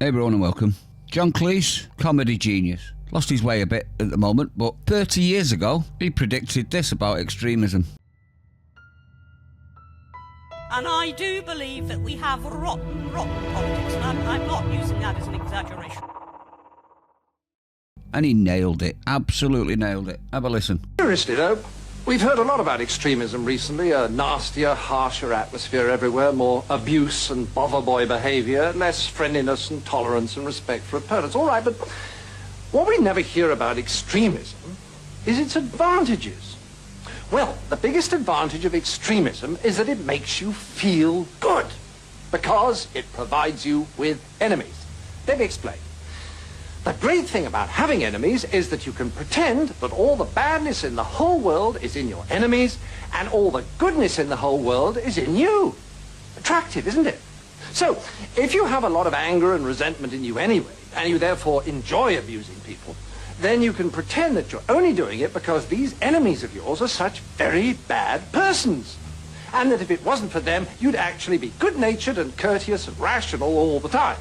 Hey everyone and welcome. John Cleese, comedy genius. Lost his way a bit at the moment, but 30 years ago, he predicted this about extremism. And I do believe that we have rotten politics, and I'm not using that as an exaggeration. And he nailed it. Absolutely nailed it. Have a listen. Seriously though, we've heard a lot about extremism recently. A nastier, harsher atmosphere everywhere, more abuse and bother boy behaviour, less friendliness and tolerance and respect for opponents. All right, but what we never hear about extremism is its advantages. Well, the biggest advantage of extremism is that it makes you feel good, because it provides you with enemies. Let me explain. The great thing about having enemies is that you can pretend that all the badness in the whole world is in your enemies and all the goodness in the whole world is in you. Attractive, isn't it? So, if you have a lot of anger and resentment in you anyway, and you therefore enjoy abusing people, then you can pretend that you're only doing it because these enemies of yours are such very bad persons. And that if it wasn't for them, you'd actually be good-natured and courteous and rational all the time.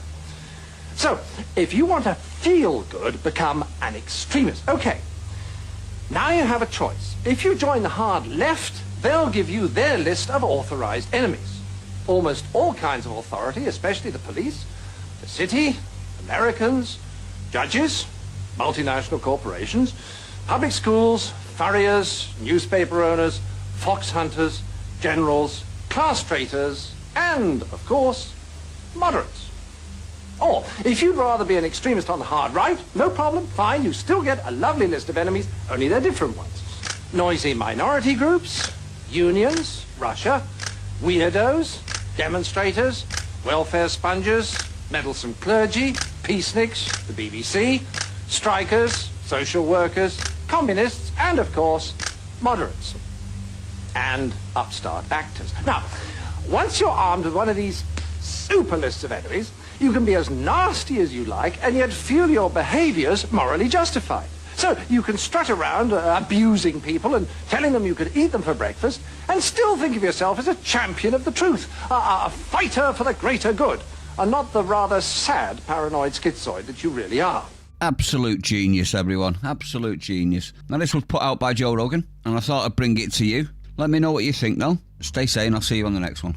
So, if you want to feel good, become an extremist. Okay, now you have a choice. If you join the hard left, they'll give you their list of authorized enemies. Almost all kinds of authority, especially the police, the city, Americans, judges, multinational corporations, public schools, furriers, newspaper owners, fox hunters, generals, class traitors, and, of course, moderates. Or, if you'd rather be an extremist on the hard right, no problem, fine, you still get a lovely list of enemies, only they're different ones. Noisy minority groups, unions, Russia, weirdos, demonstrators, welfare sponges, meddlesome clergy, peaceniks, the BBC, strikers, social workers, communists, and, of course, moderates. And upstart actors. Now, once you're armed with one of these super lists of enemies, you can be as nasty as you like and yet feel your behaviors morally justified. So you can strut around abusing people and telling them you could eat them for breakfast and still think of yourself as a champion of the truth, a fighter for the greater good, and not the rather sad paranoid schizoid that you really are. Absolute genius, everyone. Absolute genius. Now, this was put out by Joe Rogan, and I thought I'd bring it to you. Let me know what you think, though. Stay sane. I'll see you on the next one.